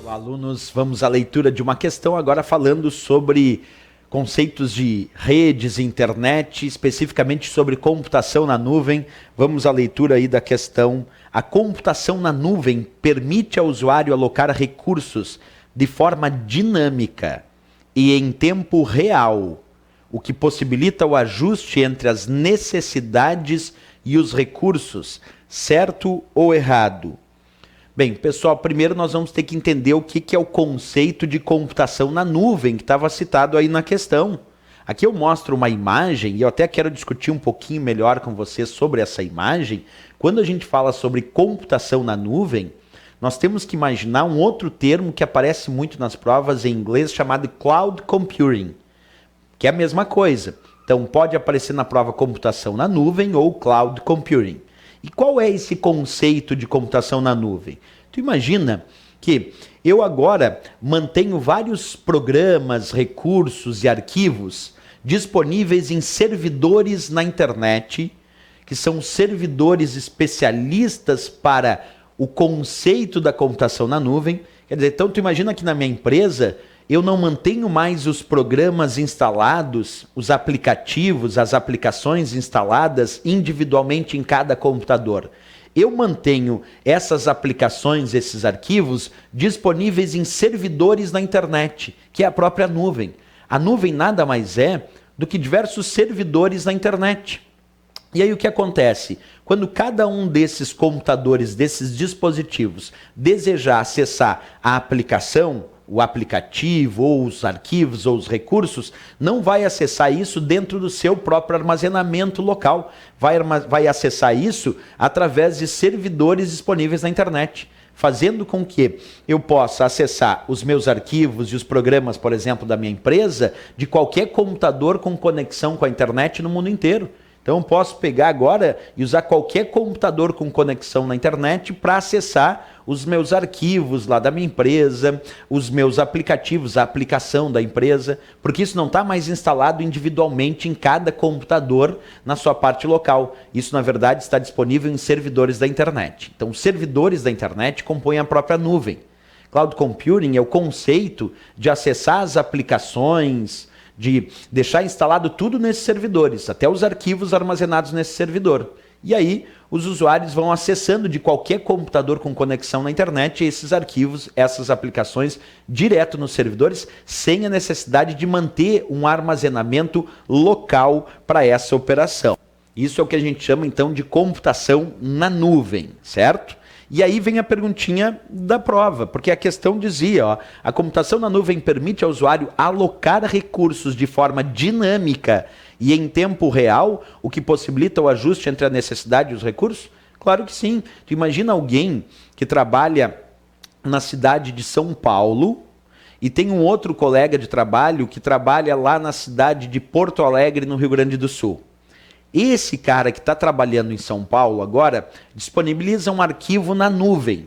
Olá, alunos. Vamos à leitura de uma questão agora falando sobre conceitos de redes, internet, especificamente sobre computação na nuvem. Vamos à leitura aí da questão. A computação na nuvem permite ao usuário alocar recursos de forma dinâmica e em tempo real, o que possibilita o ajuste entre as necessidades e os recursos, certo ou errado? Bem, pessoal, primeiro nós vamos ter que entender o que é o conceito de computação na nuvem, que estava citado aí na questão. Aqui eu mostro uma imagem, e eu até quero discutir um pouquinho melhor com vocês sobre essa imagem. Quando a gente fala sobre computação na nuvem, nós temos que imaginar um outro termo que aparece muito nas provas em inglês, chamado Cloud Computing, que é a mesma coisa. Então pode aparecer na prova computação na nuvem ou Cloud Computing. E qual é esse conceito de computação na nuvem? Tu imagina que eu agora mantenho vários programas, recursos e arquivos disponíveis em servidores na internet, que são servidores especialistas para o conceito da computação na nuvem. Quer dizer, então tu imagina que na minha empresa eu não mantenho mais os programas instalados, os aplicativos, as aplicações instaladas individualmente em cada computador. Eu mantenho essas aplicações, esses arquivos, disponíveis em servidores na internet, que é a própria nuvem. A nuvem nada mais é do que diversos servidores na internet. E aí o que acontece? Quando cada um desses computadores, desses dispositivos, desejar acessar a aplicação, o aplicativo, ou os arquivos, ou os recursos, não vai acessar isso dentro do seu próprio armazenamento local. Vai acessar isso através de servidores disponíveis na internet, fazendo com que eu possa acessar os meus arquivos e os programas, por exemplo, da minha empresa, de qualquer computador com conexão com a internet no mundo inteiro. Então eu posso pegar agora e usar qualquer computador com conexão na internet para acessar os meus arquivos lá da minha empresa, os meus aplicativos, a aplicação da empresa, porque isso não está mais instalado individualmente em cada computador na sua parte local. Isso, na verdade, está disponível em servidores da internet. Então, os servidores da internet compõem a própria nuvem. Cloud Computing é o conceito de acessar as aplicações, de deixar instalado tudo nesses servidores, até os arquivos armazenados nesse servidor. E aí os usuários vão acessando de qualquer computador com conexão na internet esses arquivos, essas aplicações, direto nos servidores, sem a necessidade de manter um armazenamento local para essa operação. Isso é o que a gente chama então de computação na nuvem, certo? E aí vem a perguntinha da prova, porque a questão dizia, ó, a computação na nuvem permite ao usuário alocar recursos de forma dinâmica e em tempo real, o que possibilita o ajuste entre a necessidade e os recursos? Claro que sim. Tu imagina alguém que trabalha na cidade de São Paulo e tem um outro colega de trabalho que trabalha lá na cidade de Porto Alegre, no Rio Grande do Sul. Esse cara que está trabalhando em São Paulo agora disponibiliza um arquivo na nuvem.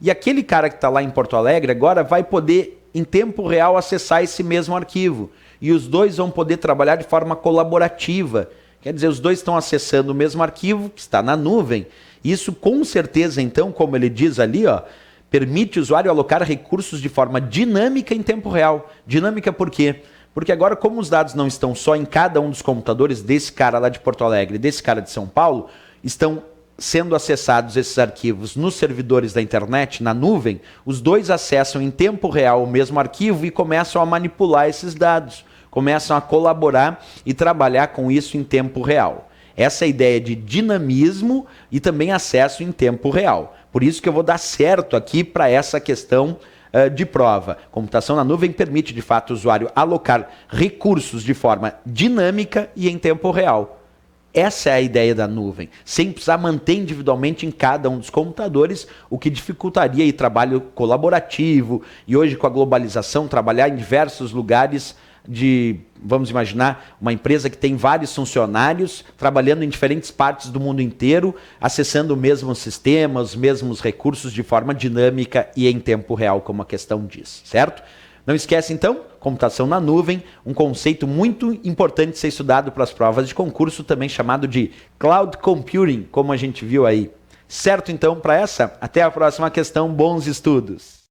E aquele cara que está lá em Porto Alegre agora vai poder, em tempo real, acessar esse mesmo arquivo. E os dois vão poder trabalhar de forma colaborativa. Quer dizer, os dois estão acessando o mesmo arquivo que está na nuvem. Isso com certeza, então, como ele diz ali, ó, permite o usuário alocar recursos de forma dinâmica em tempo real. Dinâmica por quê? Porque agora, como os dados não estão só em cada um dos computadores desse cara lá de Porto Alegre, desse cara de São Paulo, estão sendo acessados esses arquivos nos servidores da internet, na nuvem, os dois acessam em tempo real o mesmo arquivo e começam a manipular esses dados, começam a colaborar e trabalhar com isso em tempo real. Essa é a ideia de dinamismo e também acesso em tempo real. Por isso que eu vou dar certo aqui para essa questão de prova. Computação na nuvem permite, de fato, o usuário alocar recursos de forma dinâmica e em tempo real. Essa é a ideia da nuvem, sem precisar manter individualmente em cada um dos computadores, o que dificultaria o trabalho colaborativo e hoje com a globalização, trabalhar em diversos lugares de, vamos imaginar, uma empresa que tem vários funcionários trabalhando em diferentes partes do mundo inteiro, acessando o mesmo sistema, os mesmos recursos de forma dinâmica e em tempo real, como a questão diz, certo? Não esquece, então, computação na nuvem, um conceito muito importante de ser estudado para as provas de concurso, também chamado de Cloud Computing, como a gente viu aí. Certo, então, para essa? Até a próxima questão. Bons estudos!